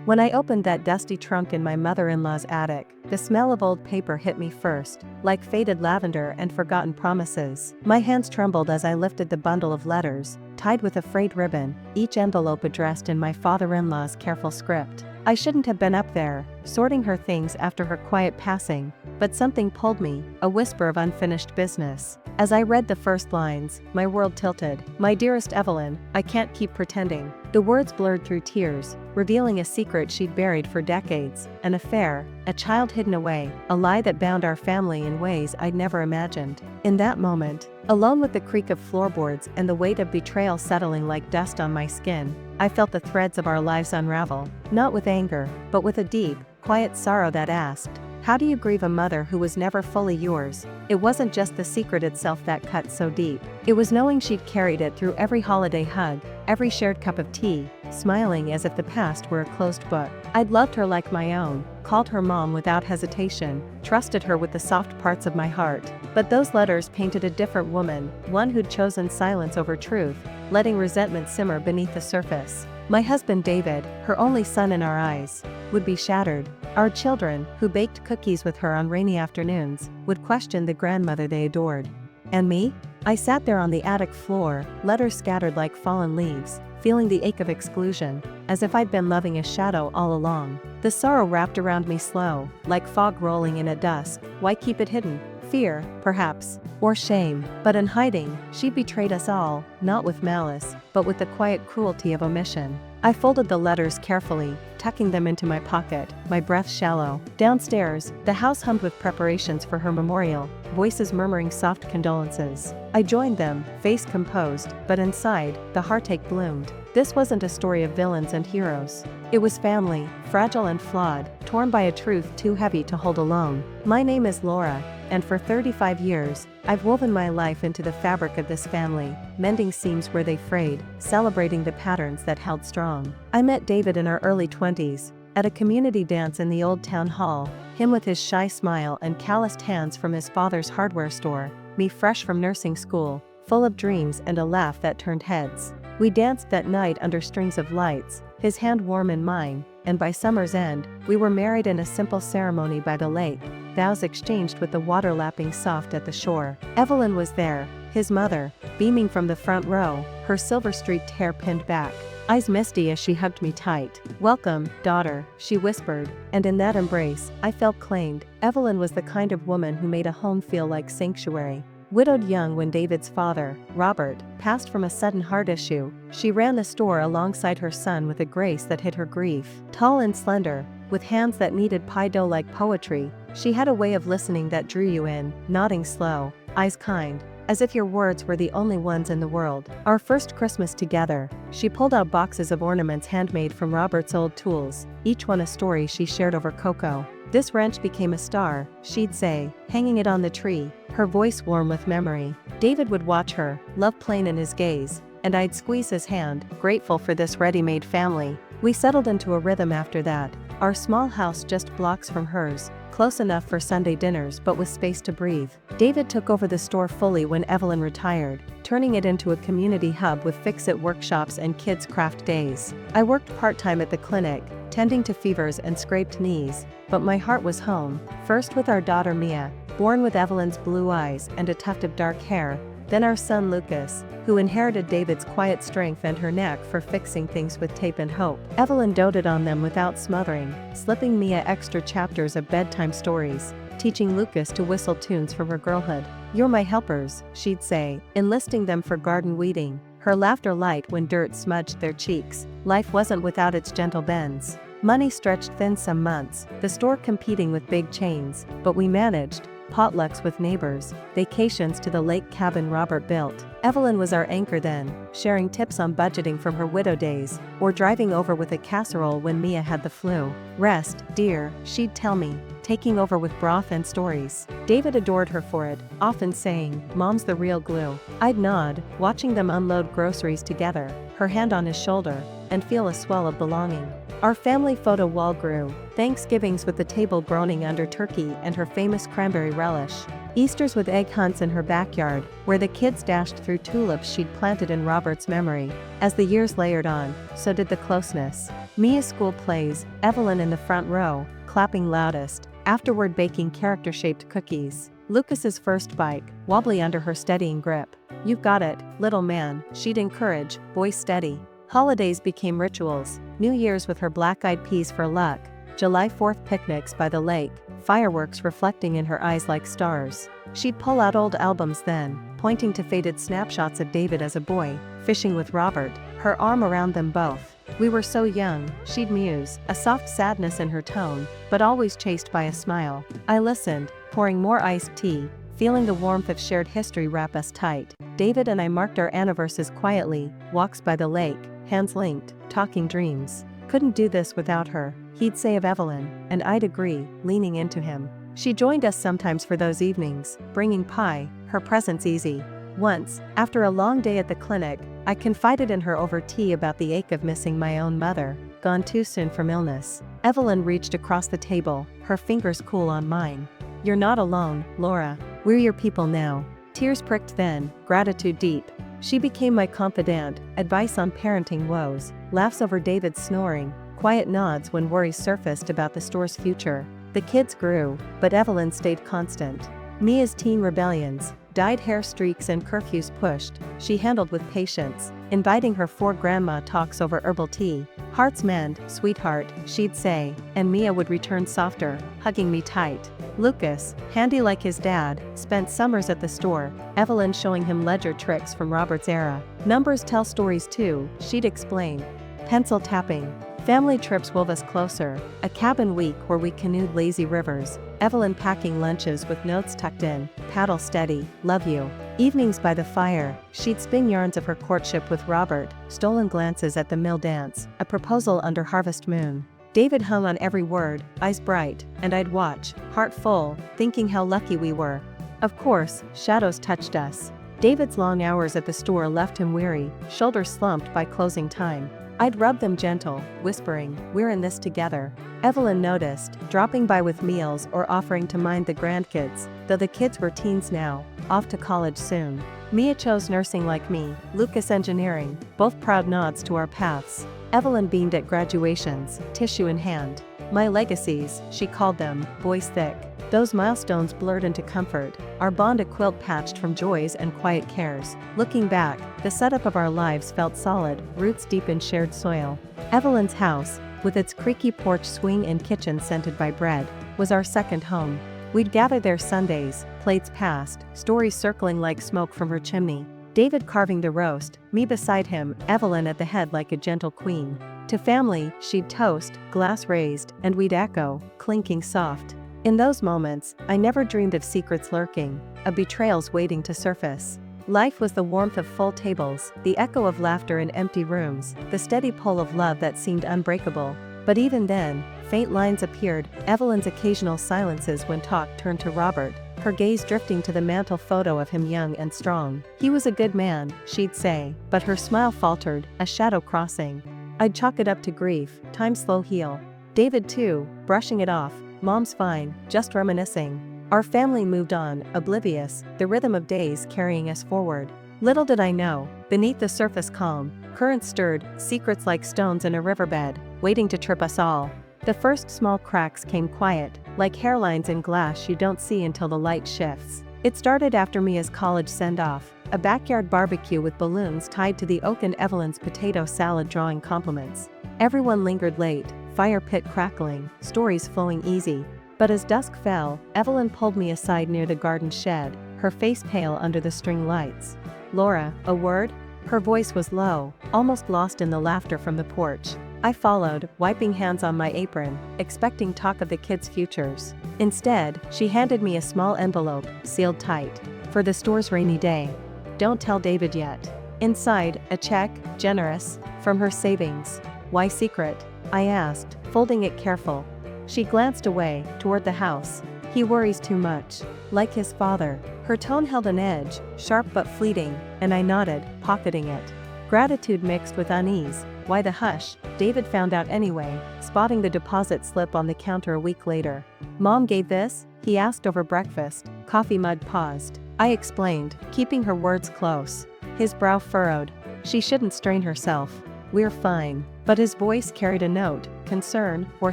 When I opened that dusty trunk in my mother-in-law's attic, the smell of old paper hit me first, like faded lavender and forgotten promises. My hands trembled as I lifted the bundle of letters, tied with a frayed ribbon, each envelope addressed in my father-in-law's careful script. I shouldn't have been up there, sorting her things after her quiet passing, but something pulled me, a whisper of unfinished business. As I read the first lines, my world tilted. "My dearest Evelyn, I can't keep pretending." The words blurred through tears, revealing a secret she'd buried for decades, an affair, a child hidden away, a lie that bound our family in ways I'd never imagined. In that moment, alone with the creak of floorboards and the weight of betrayal settling like dust on my skin, I felt the threads of our lives unravel, not with anger, but with a deep, quiet sorrow that asked, "How do you grieve a mother who was never fully yours?" It wasn't just the secret itself that cut so deep. It was knowing she'd carried it through every holiday hug, every shared cup of tea, smiling as if the past were a closed book. I'd loved her like my own, called her mom without hesitation, trusted her with the soft parts of my heart. But those letters painted a different woman, one who'd chosen silence over truth, letting resentment simmer beneath the surface. My husband David, her only son in our eyes, would be shattered. Our children, who baked cookies with her on rainy afternoons, would question the grandmother they adored. And me? I sat there on the attic floor, letters scattered like fallen leaves, feeling the ache of exclusion, as if I'd been loving a shadow all along. The sorrow wrapped around me slow, like fog rolling in at dusk. Why keep it hidden? Fear, perhaps, or shame. But in hiding, she betrayed us all, not with malice, but with the quiet cruelty of omission. I folded the letters carefully, tucking them into my pocket, my breath shallow. Downstairs, the house hummed with preparations for her memorial, voices murmuring soft condolences. I joined them, face composed, but inside, the heartache bloomed. This wasn't a story of villains and heroes. It was family, fragile and flawed, torn by a truth too heavy to hold alone. My name is Laura, and for 35 years, I've woven my life into the fabric of this family, mending seams where they frayed, celebrating the patterns that held strong. I met David in our early 20s, at a community dance in the old town hall, him with his shy smile and calloused hands from his father's hardware store, me fresh from nursing school, full of dreams and a laugh that turned heads. We danced that night under strings of lights, his hand warm in mine, and by summer's end, we were married in a simple ceremony by the lake, vows exchanged with the water lapping soft at the shore. Evelyn was there, his mother, beaming from the front row, her silver-streaked hair pinned back, eyes misty as she hugged me tight. "Welcome, daughter," she whispered, and in that embrace, I felt claimed. Evelyn was the kind of woman who made a home feel like sanctuary. Widowed young when David's father, Robert, passed from a sudden heart issue, she ran the store alongside her son with a grace that hid her grief. Tall and slender, with hands that kneaded pie dough like poetry, she had a way of listening that drew you in, nodding slow, eyes kind, as if your words were the only ones in the world. Our first Christmas together, she pulled out boxes of ornaments handmade from Robert's old tools, each one a story she shared over cocoa. "This wrench became a star," she'd say, hanging it on the tree, her voice warm with memory. David would watch her, love plain in his gaze, and I'd squeeze his hand, grateful for this ready-made family. We settled into a rhythm after that, our small house just blocks from hers, close enough for Sunday dinners but with space to breathe. David took over the store fully when Evelyn retired, turning it into a community hub with fix-it workshops and kids' craft days. I worked part-time at the clinic, tending to fevers and scraped knees, but my heart was home, first with our daughter Mia, born with Evelyn's blue eyes and a tuft of dark hair, then our son Lucas, who inherited David's quiet strength and her knack for fixing things with tape and hope. Evelyn doted on them without smothering, slipping Mia extra chapters of bedtime stories, teaching Lucas to whistle tunes from her girlhood. "You're my helpers," she'd say, enlisting them for garden weeding, her laughter light when dirt smudged their cheeks. Life wasn't without its gentle bends. Money stretched thin some months, the store competing with big chains, but we managed. Potlucks with neighbors, vacations to the lake cabin Robert built. Evelyn was our anchor then, sharing tips on budgeting from her widow days, or driving over with a casserole when Mia had the flu. "Rest, dear," she'd tell me, taking over with broth and stories. David adored her for it, often saying, "Mom's the real glue." I'd nod, watching them unload groceries together, her hand on his shoulder, and feel a swell of belonging. Our family photo wall grew, Thanksgivings with the table groaning under turkey and her famous cranberry relish, Easters with egg hunts in her backyard, where the kids dashed through tulips she'd planted in Robert's memory. As the years layered on, so did the closeness. Mia's school plays, Evelyn in the front row, clapping loudest, afterward baking character-shaped cookies. Lucas's first bike, wobbly under her steadying grip. "You've got it, little man," she'd encourage, "voice steady." Holidays became rituals, New Year's with her black-eyed peas for luck, July 4th picnics by the lake, fireworks reflecting in her eyes like stars. She'd pull out old albums then, pointing to faded snapshots of David as a boy, fishing with Robert, her arm around them both. "We were so young," she'd muse, a soft sadness in her tone, but always chased by a smile. I listened, pouring more iced tea, feeling the warmth of shared history wrap us tight. David and I marked our anniversaries quietly, walks by the lake, hands linked, talking dreams. "Couldn't do this without her," he'd say of Evelyn, and I'd agree, leaning into him. She joined us sometimes for those evenings, bringing pie, her presence easy. Once, after a long day at the clinic, I confided in her over tea about the ache of missing my own mother, gone too soon from illness. Evelyn reached across the table, her fingers cool on mine. "You're not alone, Laura. We're your people now." Tears pricked then, gratitude deep. She became my confidant, advice on parenting woes, laughs over David's snoring, quiet nods when worries surfaced about the store's future. The kids grew, but Evelyn stayed constant. Mia's teen rebellions, dyed hair streaks and curfews pushed, she handled with patience, inviting her for grandma talks over herbal tea. "Hearts mend, sweetheart," she'd say, and Mia would return softer, hugging me tight. Lucas, handy like his dad, spent summers at the store, Evelyn showing him ledger tricks from Robert's era. "Numbers tell stories too," she'd explain. Pencil tapping. Family trips wove us closer, a cabin week where we canoed lazy rivers, Evelyn packing lunches with notes tucked in, "Paddle steady, love you." Evenings by the fire, she'd spin yarns of her courtship with Robert, stolen glances at the mill dance, a proposal under harvest moon. David hung on every word, eyes bright, and I'd watch, heart full, thinking how lucky we were. Of course, shadows touched us. David's long hours at the store left him weary, shoulders slumped by closing time. I'd rub them gentle, whispering, "We're in this together." Evelyn noticed, dropping by with meals or offering to mind the grandkids, though the kids were teens now, off to college soon. Mia chose nursing like me, Lucas engineering, both proud nods to our paths. Evelyn beamed at graduations, tissue in hand. My legacies, she called them, voice thick. Those milestones blurred into comfort, our bond a quilt patched from joys and quiet cares. Looking back, the setup of our lives felt solid, roots deep in shared soil. Evelyn's house, with its creaky porch swing and kitchen scented by bread, was our second home. We'd gather there Sundays, plates passed, stories circling like smoke from her chimney. David carving the roast, me beside him, Evelyn at the head like a gentle queen. To family, she'd toast, glass raised, and we'd echo, clinking soft. In those moments, I never dreamed of secrets lurking, of betrayals waiting to surface. Life was the warmth of full tables, the echo of laughter in empty rooms, the steady pull of love that seemed unbreakable. But even then, faint lines appeared, Evelyn's occasional silences when talk turned to Robert, her gaze drifting to the mantle photo of him young and strong. "He was a good man," she'd say, but her smile faltered, a shadow crossing. I'd chalk it up to grief, time slow heal. David too, brushing it off, "Mom's fine, just reminiscing." Our family moved on, oblivious, the rhythm of days carrying us forward. Little did I know, beneath the surface calm, currents stirred, secrets like stones in a riverbed, waiting to trip us all. The first small cracks came quiet, like hairlines in glass you don't see until the light shifts. It started after Mia's college send-off, a backyard barbecue with balloons tied to the oak and Evelyn's potato salad drawing compliments. Everyone lingered late, fire pit crackling, stories flowing easy. But as dusk fell, Evelyn pulled me aside near the garden shed, her face pale under the string lights. "Laura, a word?" Her voice was low, almost lost in the laughter from the porch. I followed, wiping hands on my apron, expecting talk of the kids' futures. Instead, she handed me a small envelope, sealed tight. "For the store's rainy day. Don't tell David yet." Inside, a check, generous, from her savings. "Why secret?" I asked, folding it careful. She glanced away, toward the house. "He worries too much. Like his father." Her tone held an edge, sharp but fleeting, and I nodded, pocketing it. Gratitude mixed with unease. Why the hush? David found out anyway, spotting the deposit slip on the counter a week later. Mom gave this? He asked over breakfast. Coffee mug paused. I explained, keeping her words close. His brow furrowed. She shouldn't strain herself. We're fine. But his voice carried a note, concern, or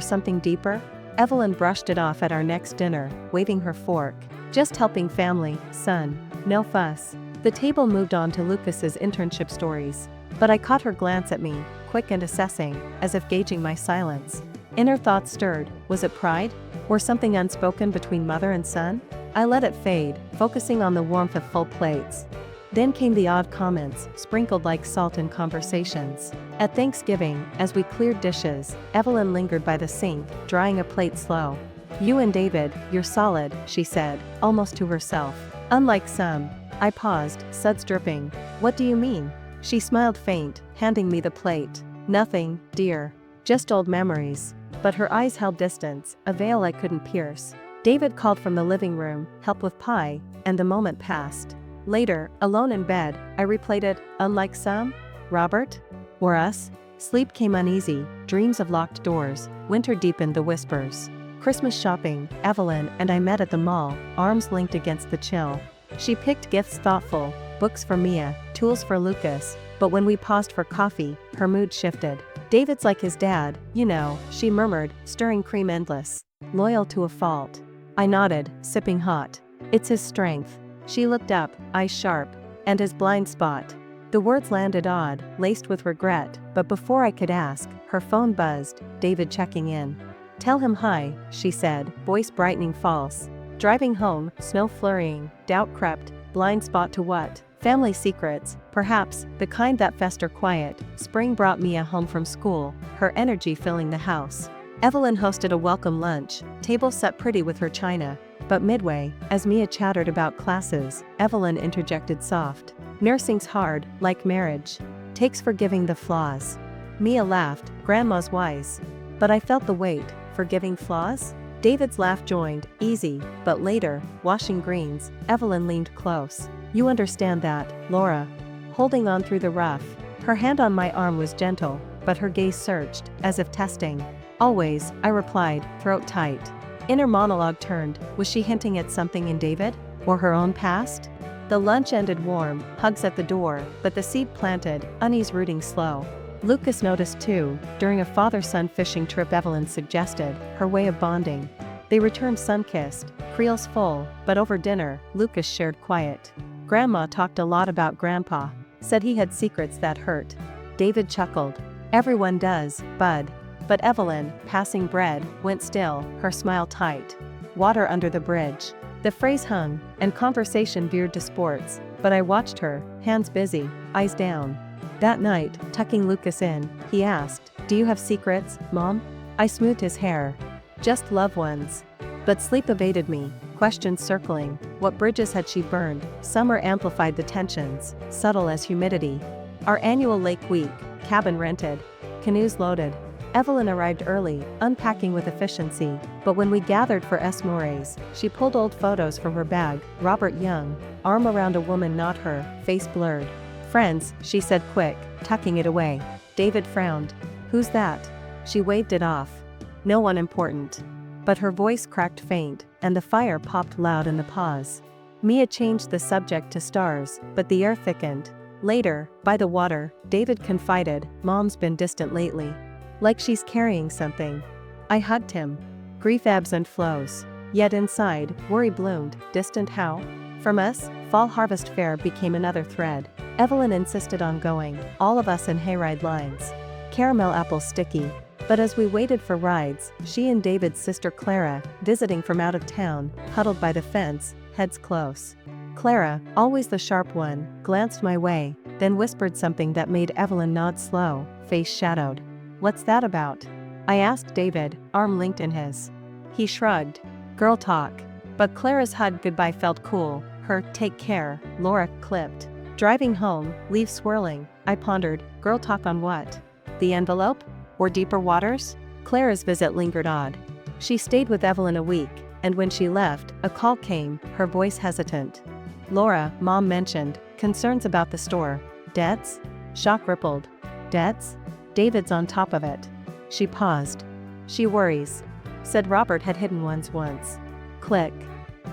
something deeper. Evelyn brushed it off at our next dinner, waving her fork. Just helping family, son. No fuss. The table moved on to Lucas's internship stories. But I caught her glance at me, quick and assessing, as if gauging my silence. Inner thoughts stirred. Was it pride? Or something unspoken between mother and son? I let it fade, focusing on the warmth of full plates. Then came the odd comments, sprinkled like salt in conversations. At Thanksgiving, as we cleared dishes, Evelyn lingered by the sink, drying a plate slow. You and David, you're solid, she said, almost to herself. Unlike some. I paused, suds dripping. What do you mean? She smiled faint, handing me the plate. Nothing, dear. Just old memories. But her eyes held distance, a veil I couldn't pierce. David called from the living room, help with pie, and the moment passed. Later, alone in bed, I replayed it, unlike some? Robert? Or us? Sleep came uneasy, dreams of locked doors, winter deepened the whispers. Christmas shopping, Evelyn and I met at the mall, arms linked against the chill. She picked gifts thoughtful, books for Mia, tools for Lucas, but when we paused for coffee, her mood shifted. David's like his dad, you know, she murmured, stirring cream endless. Loyal to a fault. I nodded, sipping hot. It's his strength. She looked up, eyes sharp. And his blind spot. The words landed odd, laced with regret, but before I could ask, her phone buzzed, David checking in. Tell him hi, she said, voice brightening false. Driving home, snow flurrying, doubt crept, blind spot to what? Family secrets, perhaps, the kind that fester quiet. Spring brought Mia home from school, her energy filling the house. Evelyn hosted a welcome lunch, table set pretty with her china. But midway, as Mia chattered about classes, Evelyn interjected soft. Nursing's hard, like marriage. Takes forgiving the flaws. Mia laughed, grandma's wise. But I felt the weight, forgiving flaws? David's laugh joined, easy, but later, washing greens, Evelyn leaned close. You understand that, Laura. Holding on through the rough. Her hand on my arm was gentle, but her gaze searched, as if testing. Always, I replied, throat tight. Inner monologue turned, was she hinting at something in David? Or her own past? The lunch ended warm, hugs at the door, but the seed planted, unease rooting slow. Lucas noticed too, during a father-son fishing trip Evelyn suggested, her way of bonding. They returned sun-kissed, creels full, but over dinner, Lucas shared quiet. Grandma talked a lot about Grandpa, said he had secrets that hurt. David chuckled. Everyone does, bud. But Evelyn, passing bread, went still, her smile tight. Water under the bridge. The phrase hung, and conversation veered to sports, but I watched her, hands busy, eyes down. That night, tucking Lucas in, he asked, do you have secrets, Mom? I smoothed his hair. Just loved ones. But sleep evaded me, questions circling. What bridges had she burned? Summer amplified the tensions, subtle as humidity. Our annual lake week, cabin rented, canoes loaded. Evelyn arrived early, unpacking with efficiency, but when we gathered for Mores, she pulled old photos from her bag, Robert Young, arm around a woman not her, face blurred. Friends, she said quick, tucking it away. David frowned. Who's that? She waved it off. No one important. But her voice cracked faint, and the fire popped loud in the pause. Mia changed the subject to stars, but the air thickened. Later, by the water, David confided, Mom's been distant lately. Like she's carrying something. I hugged him. Grief ebbs and flows. Yet inside, worry bloomed, distant how? From us, fall harvest fair became another thread. Evelyn insisted on going, all of us in hayride lines. Caramel apple sticky. But as we waited for rides, she and David's sister Clara, visiting from out of town, huddled by the fence, heads close. Clara, always the sharp one, glanced my way, then whispered something that made Evelyn nod slow, face shadowed. What's that about? I asked David, arm linked in his. He shrugged. Girl talk. But Clara's hug goodbye felt cool, her take care, Laura clipped. Driving home, leaves swirling, I pondered, girl talk on what? The envelope? Or deeper waters? Clara's visit lingered odd. She stayed with Evelyn a week, and when she left, a call came, her voice hesitant. Laura, Mom mentioned, concerns about the store. Debts? Shock rippled. Debts? David's on top of it. She paused. She worries. Said Robert had hidden ones once. Click.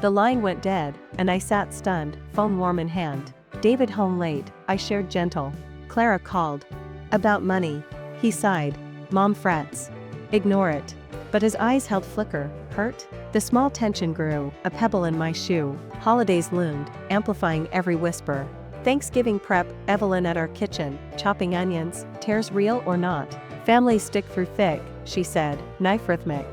The line went dead, and I sat stunned, phone warm in hand. David home late, I shared gentle. Clara called. About money. He sighed. Mom frets. Ignore it. But his eyes held flicker. Hurt? The small tension grew, a pebble in my shoe. Holidays loomed, amplifying every whisper. Thanksgiving prep, Evelyn at our kitchen, chopping onions, tears real or not. Families stick through thick, she said, knife rhythmic.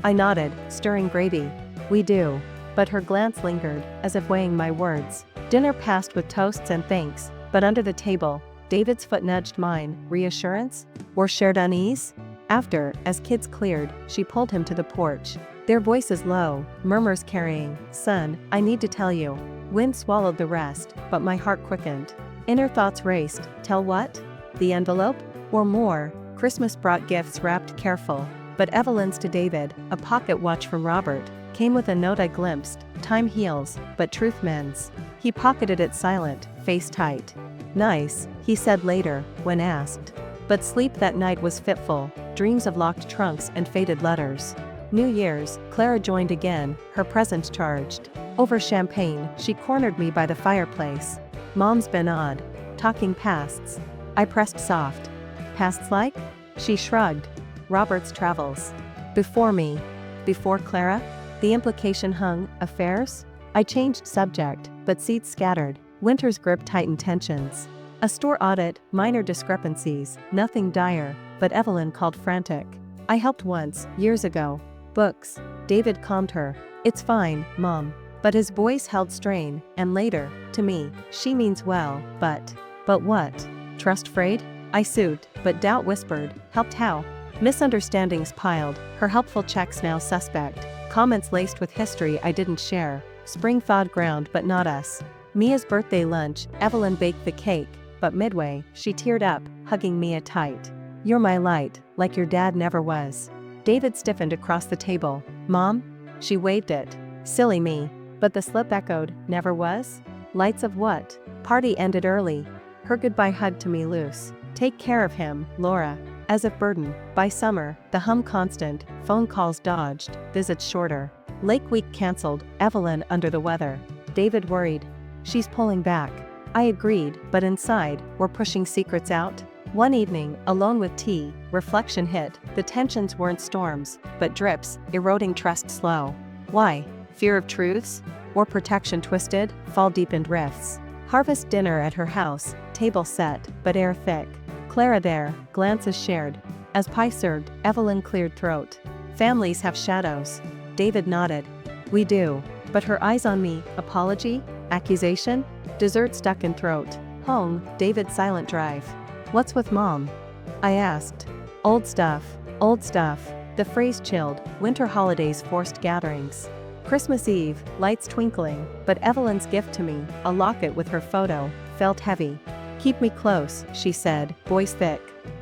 I nodded, stirring gravy. We do. But her glance lingered, as if weighing my words. Dinner passed with toasts and thanks, but under the table, David's foot nudged mine. Reassurance? Or shared unease? After, as kids cleared, she pulled him to the porch. Their voices low, murmurs carrying, son, I need to tell you. Wind swallowed the rest, but my heart quickened. Inner thoughts raced. Tell what? The envelope? Or more? Christmas brought gifts wrapped careful. But Evelyn's to David, a pocket watch from Robert, came with a note I glimpsed. Time heals, but truth mends. He pocketed it silent, face tight. Nice, he said later, when asked. But sleep that night was fitful, dreams of locked trunks and faded letters. New Year's, Clara joined again, her presence charged. Over champagne, she cornered me by the fireplace. Mom's been odd. Talking pasts. I pressed soft. Pasts like? She shrugged. Robert's travels. Before me. Before Clara? The implication hung. Affairs? I changed subject, but seeds scattered. Winter's grip tightened tensions. A store audit, minor discrepancies, nothing dire, but Evelyn called frantic. I helped once, years ago. Books. David calmed her. It's fine, Mom. But his voice held strain, and later, to me, she means well, but what? Trust frayed? I sued, but doubt whispered. Helped how? Misunderstandings piled, her helpful checks now suspect. Comments laced with history I didn't share. Spring thawed ground but not us. Mia's birthday lunch, Evelyn baked the cake, but midway, she teared up, hugging Mia tight. You're my light, like your dad never was. David stiffened across the table. Mom? She waved it. Silly me. But the slip echoed, never was? Lights of what? Party ended early. Her goodbye hug to me loose. Take care of him, Laura. As if burden. By summer, the hum constant, phone calls dodged, visits shorter. Lake week cancelled, Evelyn under the weather. David worried. She's pulling back. I agreed, but inside, we're pushing secrets out. One evening, alone with tea, reflection hit. The tensions weren't storms, but drips, eroding trust slow. Why? Fear of truths? Or protection twisted, fall deepened rifts? Harvest dinner at her house, table set, but air thick. Clara there, glances shared. As pie served, Evelyn cleared throat. Families have shadows. David nodded. We do. But her eyes on me, apology? Accusation? Dessert stuck in throat. Home, David's silent drive. What's with Mom? I asked. Old stuff. Old stuff. The phrase chilled. Winter holidays forced gatherings. Christmas Eve, lights twinkling, but Evelyn's gift to me, a locket with her photo, felt heavy. Keep me close, she said, voice thick.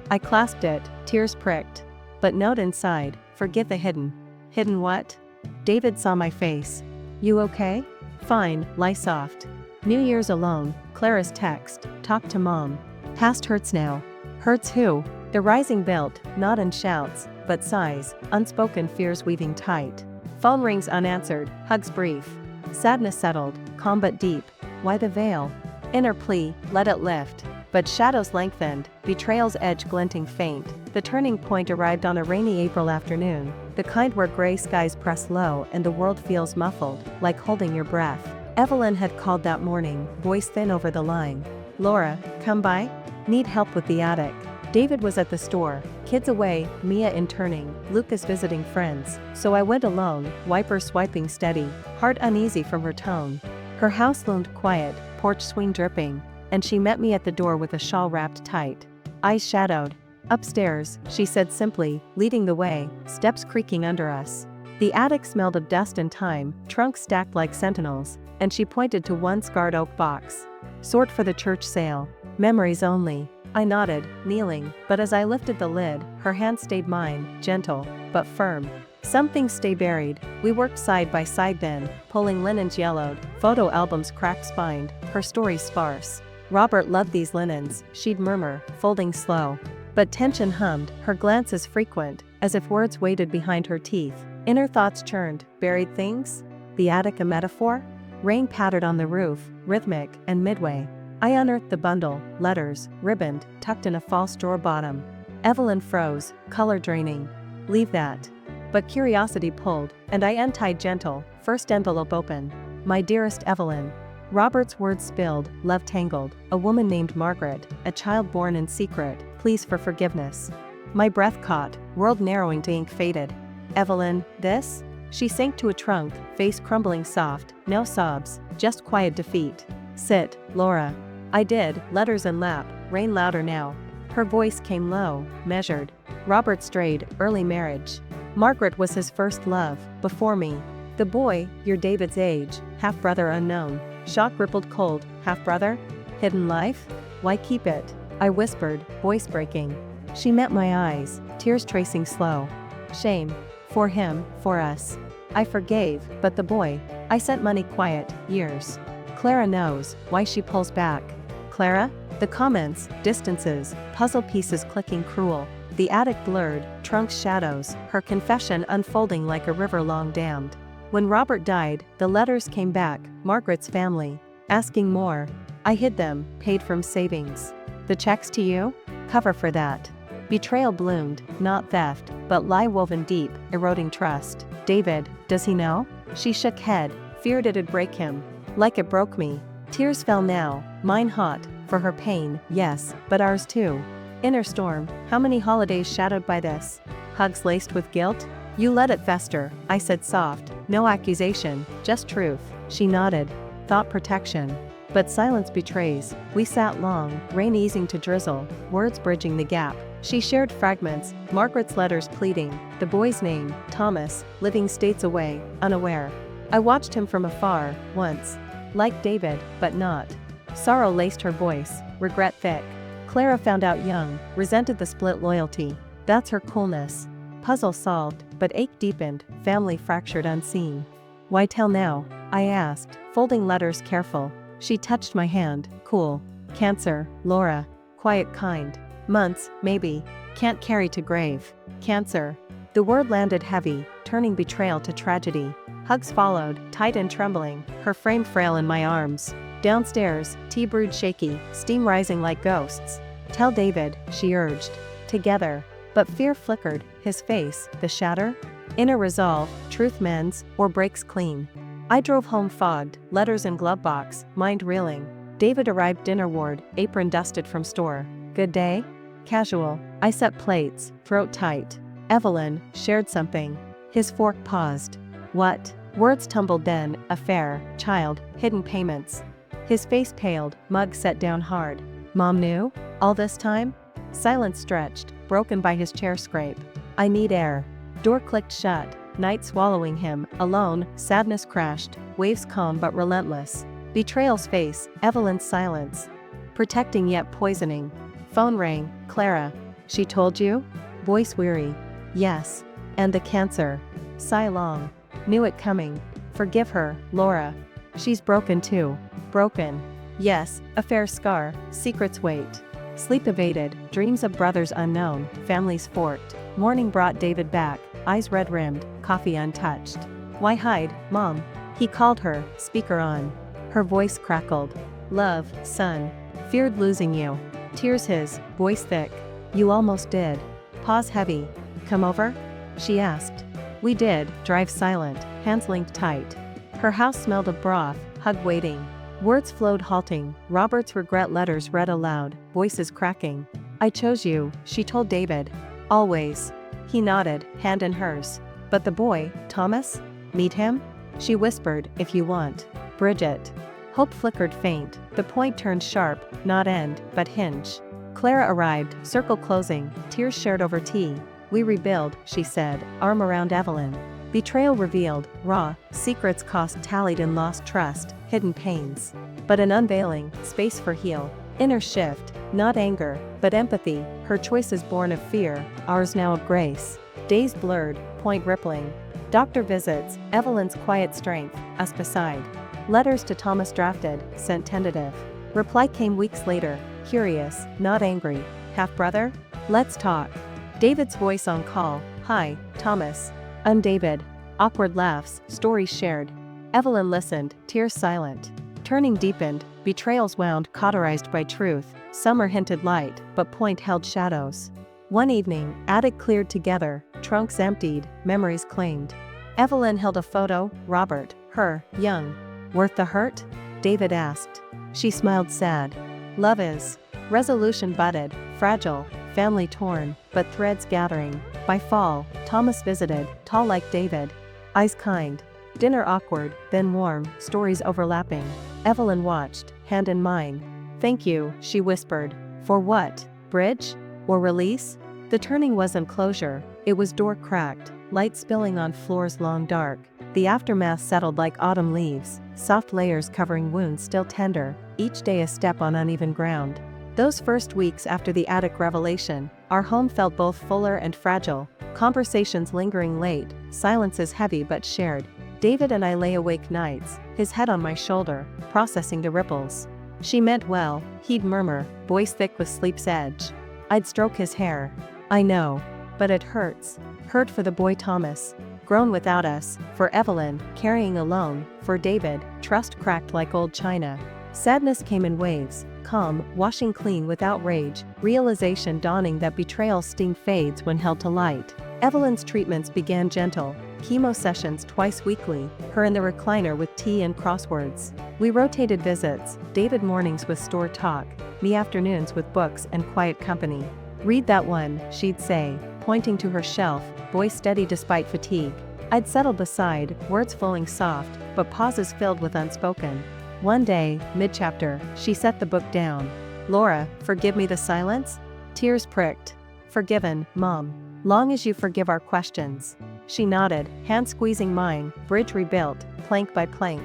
I clasped it, tears pricked. But note inside, forget the hidden. Hidden what? David saw my face. You okay? Fine, lie soft. New Year's alone, Clara's text, talk to Mom. Past hurts now. Hurts who? The rising built, not in shouts, but sighs, unspoken fears weaving tight. Phone rings unanswered, hugs brief. Sadness settled, calm but deep. Why the veil? Inner plea, let it lift. But shadows lengthened, betrayal's edge glinting faint. The turning point arrived on a rainy April afternoon, the kind where gray skies press low and the world feels muffled, like holding your breath. Evelyn had called that morning, voice thin over the line. Laura, come by? Need help with the attic. David was at the store, kids away, Mia interning, Lucas visiting friends, so I went alone, wiper swiping steady, heart uneasy from her tone. Her house loomed quiet, porch swing dripping, and she met me at the door with a shawl wrapped tight. Eyes shadowed. Upstairs, she said simply, leading the way, steps creaking under us. The attic smelled of dust and time, trunks stacked like sentinels, and she pointed to one scarred oak box. Sort for the church sale. Memories only. I nodded, kneeling, but as I lifted the lid, her hand stayed mine, gentle, but firm. Some things stay buried. We worked side by side then, pulling linens yellowed, photo albums cracked spined, her stories sparse. Robert loved these linens, she'd murmur, folding slow. But tension hummed, her glances frequent, as if words waited behind her teeth. Inner thoughts churned, buried things? The attic a metaphor? Rain pattered on the roof, rhythmic, and midway. I unearthed the bundle, letters, ribboned, tucked in a false drawer bottom. Evelyn froze, color draining. Leave that. But curiosity pulled, and I untied gentle, first envelope open. My dearest Evelyn. Robert's words spilled, love tangled, a woman named Margaret, a child born in secret, pleas for forgiveness. My breath caught, world narrowing to ink faded. Evelyn, this? She sank to a trunk, face crumbling soft, no sobs, just quiet defeat. Sit, Laura. I did, letters in lap, rain louder now. Her voice came low, measured. Robert strayed, early marriage. Margaret was his first love, before me. The boy, your David's age, half-brother unknown. Shock rippled cold, half-brother? Hidden life? Why keep it? I whispered, voice breaking. She met my eyes, tears tracing slow. Shame. For him, for us. I forgave, but the boy, I sent money quiet, years. Clara knows, why she pulls back. Clara? The comments, distances, puzzle pieces clicking cruel. The attic blurred, trunks shadows, her confession unfolding like a river long dammed. When Robert died, the letters came back, Margaret's family, asking more. I hid them, paid from savings. The checks to you? Cover for that. Betrayal bloomed, not theft, but lie woven deep, eroding trust. David, does he know? She shook head, feared it'd break him. Like it broke me. Tears fell now, mine hot, for her pain, yes, but ours too. Inner storm, how many holidays shadowed by this? Hugs laced with guilt? You let it fester, I said soft, no accusation, just truth. She nodded. Thought protection. But silence betrays. We sat long, rain easing to drizzle, words bridging the gap. She shared fragments, Margaret's letters pleading, the boy's name, Thomas, living states away, unaware. I watched him from afar, once. Like David, but not. Sorrow laced her voice, regret thick. Clara found out young, resented the split loyalty. That's her coolness. Puzzle solved, but ache deepened, family fractured unseen. Why tell now? I asked, folding letters careful. She touched my hand, cool. Cancer, Laura. Quiet kind. Months, maybe. Can't carry to grave. Cancer. The word landed heavy, turning betrayal to tragedy. Hugs followed, tight and trembling, her frame frail in my arms. Downstairs, tea brewed shaky, steam rising like ghosts. Tell David, she urged. Together. But fear flickered, his face, the shatter? Inner resolve, truth mends, or breaks clean. I drove home fogged, letters in glove box, mind reeling. David arrived dinnerward, apron dusted from store. Good day? Casual. I set plates, throat tight. Evelyn, shared something. His fork paused. What? Words tumbled then, affair, child, hidden payments. His face paled, mug set down hard. Mom knew? All this time? Silence stretched, broken by his chair scrape. I need air. Door clicked shut, night swallowing him, alone, sadness crashed, waves calm but relentless. Betrayal's face, Evelyn's silence. Protecting yet poisoning. Phone rang, Clara. She told you? Voice weary. Yes. And the cancer. Sigh long. Knew it coming. Forgive her, Laura. She's broken too. Broken. Yes, affair scar, secrets wait. Sleep evaded, dreams of brothers unknown, families forked. Morning brought David back, eyes red-rimmed, coffee untouched. Why hide, Mom? He called her, speaker on. Her voice crackled. Love, son. Feared losing you. Tears his, voice thick. You almost did. Pause heavy. Come over? She asked. We did, drive silent, hands linked tight. Her house smelled of broth, hug waiting. Words flowed halting, Robert's regret letters read aloud, voices cracking. I chose you, she told David. Always. He nodded, hand in hers. But the boy, Thomas? Meet him? She whispered, if you want. Bridget. Hope flickered faint, the point turned sharp, not end, but hinge. Clara arrived, circle closing, tears shared over tea. We rebuild, she said, arm around Evelyn. Betrayal revealed, raw, secrets cost tallied in lost trust, hidden pains. But an unveiling, space for heal. Inner shift, not anger, but empathy, her choices born of fear, ours now of grace. Days blurred, point rippling. Doctor visits, Evelyn's quiet strength, us beside. Letters to Thomas drafted, sent tentative. Reply came weeks later, curious, not angry. Half-brother? Let's talk. David's voice on call. Hi, Thomas. I'm David. Awkward laughs, stories shared. Evelyn listened, tears silent. Turning deepened, betrayals wound cauterized by truth, summer hinted light, but point held shadows. One evening, attic cleared together, trunks emptied, memories claimed. Evelyn held a photo, Robert, her, young. Worth the hurt? David asked. She smiled sad. Love is. Resolution budded, fragile, family torn, but threads gathering. By fall, Thomas visited, tall like David. Eyes kind. Dinner awkward, then warm, stories overlapping. Evelyn watched, hand in mine. Thank you, she whispered. For what? Bridge? Or release? The turning wasn't closure, it was door cracked, light spilling on floors long dark. The aftermath settled like autumn leaves, soft layers covering wounds still tender, each day a step on uneven ground. Those first weeks after the attic revelation, our home felt both fuller and fragile, conversations lingering late, silences heavy but shared. David and I lay awake nights, his head on my shoulder, processing the ripples. She meant well, he'd murmur, voice thick with sleep's edge. I'd stroke his hair. I know. But it hurts. Hurt for the boy Thomas, grown without us, for Evelyn, carrying alone, for David, trust cracked like old china. Sadness came in waves, calm, washing clean without rage, realization dawning that betrayal's sting fades when held to light. Evelyn's treatments began gentle, chemo sessions twice weekly, her in the recliner with tea and crosswords. We rotated visits, David mornings with store talk, me afternoons with books and quiet company. Read that one, she'd say, pointing to her shelf, voice steady despite fatigue. I'd settle beside, words flowing soft, but pauses filled with unspoken. One day, mid-chapter, she set the book down. Laura, forgive me the silence? Tears pricked. Forgiven, Mom. Long as you forgive our questions. She nodded, hand squeezing mine, bridge rebuilt, plank by plank.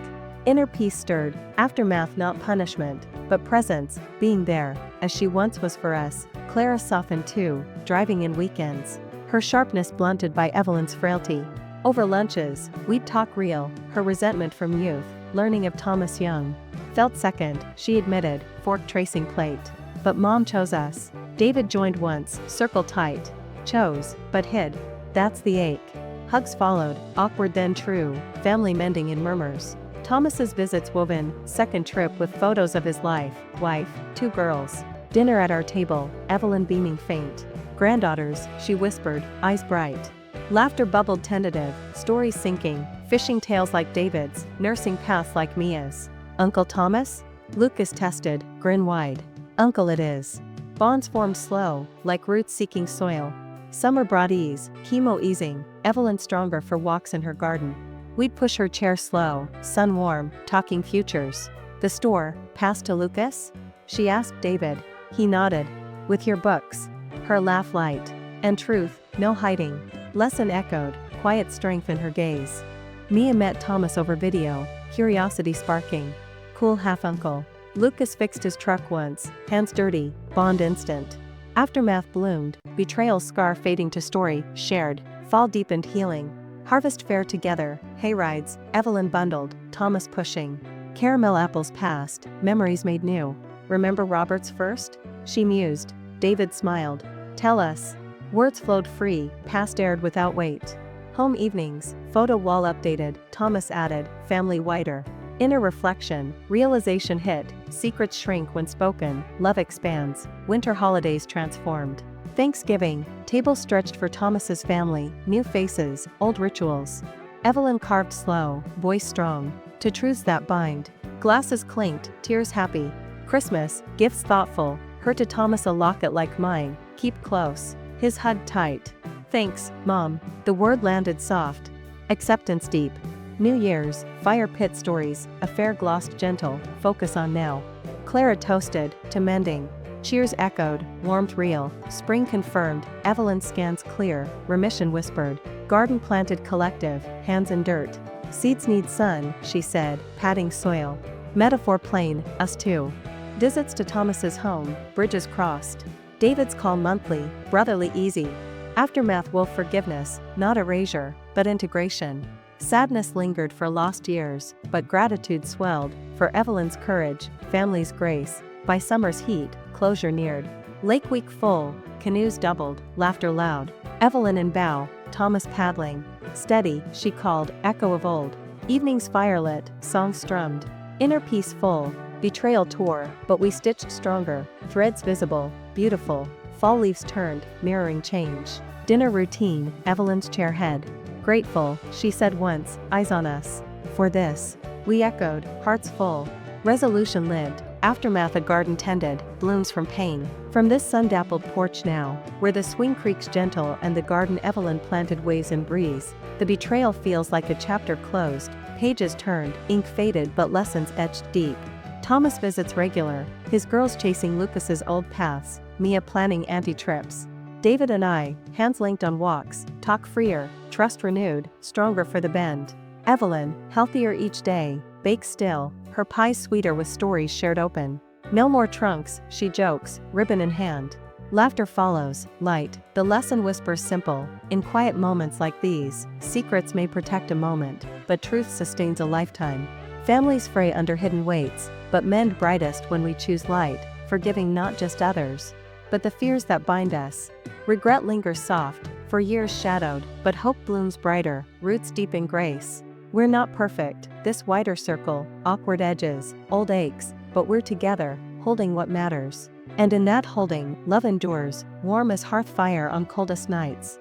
Inner peace stirred, aftermath not punishment, but presence, being there, as she once was for us. Clara softened too, driving in weekends. Her sharpness blunted by Evelyn's frailty. Over lunches, we'd talk real, her resentment from youth, learning of Thomas Young. Felt second, she admitted, fork tracing plate. But Mom chose us. David joined once, circle tight. Chose, but hid. That's the ache. Hugs followed, awkward then true, family mending in murmurs. Thomas's visits woven, second trip with photos of his life, wife, 2 girls. Dinner at our table, Evelyn beaming faint. Granddaughters, she whispered, eyes bright. Laughter bubbled tentative, stories sinking, fishing tales like David's, nursing paths like Mia's. Uncle Thomas? Lucas tested, grin wide. Uncle it is. Bonds formed slow, like roots seeking soil. Summer brought ease, chemo easing, Evelyn stronger for walks in her garden. We'd push her chair slow, sun warm, talking futures. The store, passed to Lucas? She asked David. He nodded. With your books. Her laugh light. And truth, no hiding. Lesson echoed, quiet strength in her gaze. Mia met Thomas over video, curiosity sparking. Cool half-uncle. Lucas fixed his truck once, hands dirty, bond instant. Aftermath bloomed, betrayal scar fading to story, shared, fall deepened healing. Harvest fair together, hayrides, Evelyn bundled, Thomas pushing. Caramel apples passed, memories made new. Remember Robert's first? She mused. David smiled. Tell us. Words flowed free, past aired without weight. Home evenings, photo wall updated, Thomas added, family wider. Inner reflection, realization hit, secrets shrink when spoken, love expands, winter holidays transformed. Thanksgiving, table stretched for Thomas's family, new faces, old rituals. Evelyn carved slow, voice strong, to truths that bind. Glasses clinked, tears happy. Christmas, gifts thoughtful, her to Thomas a locket like mine, keep close. His hug tight. Thanks, Mom. The word landed soft. Acceptance deep. New Year's, fire pit stories, affair glossed gentle, focus on now. Clara toasted, to mending. Cheers echoed, warmth real, spring confirmed, Evelyn scans clear, remission whispered. Garden planted collective, hands in dirt. Seeds need sun, she said, patting soil. Metaphor plain, us too. Visits to Thomas's home, bridges crossed. David's call monthly, brotherly easy. Aftermath wolf forgiveness, not erasure, but integration. Sadness lingered for lost years, but gratitude swelled, for Evelyn's courage, family's grace. By summer's heat, closure neared. Lake week full, canoes doubled, laughter loud. Evelyn in bow, Thomas paddling. Steady, she called, echo of old. Evenings firelit, songs strummed. Inner peace full, betrayal tore, but we stitched stronger. Threads visible, beautiful. Fall leaves turned, mirroring change. Dinner routine, Evelyn's chair head. Grateful, she said once, eyes on us. For this. We echoed, hearts full. Resolution lived, aftermath a garden tended, blooms from pain. From this sun-dappled porch now, where the swing creaks gentle and the garden Evelyn planted waves in breeze, the betrayal feels like a chapter closed, pages turned, ink faded but lessons etched deep. Thomas visits regular, his girls chasing Lucas's old paths, Mia planning anti-trips. David and I, hands linked on walks, talk freer, trust renewed, stronger for the bend. Evelyn, healthier each day, bakes still, her pies sweeter with stories shared open. No more trunks, she jokes, ribbon in hand. Laughter follows, light, the lesson whispers simple. In quiet moments like these, secrets may protect a moment, but truth sustains a lifetime. Families fray under hidden weights, but mend brightest when we choose light, forgiving not just others, but the fears that bind us. Regret lingers soft, for years shadowed, but hope blooms brighter, roots deep in grace. We're not perfect, this wider circle, awkward edges, old aches, but we're together, holding what matters. And in that holding, love endures, warm as hearth fire on coldest nights.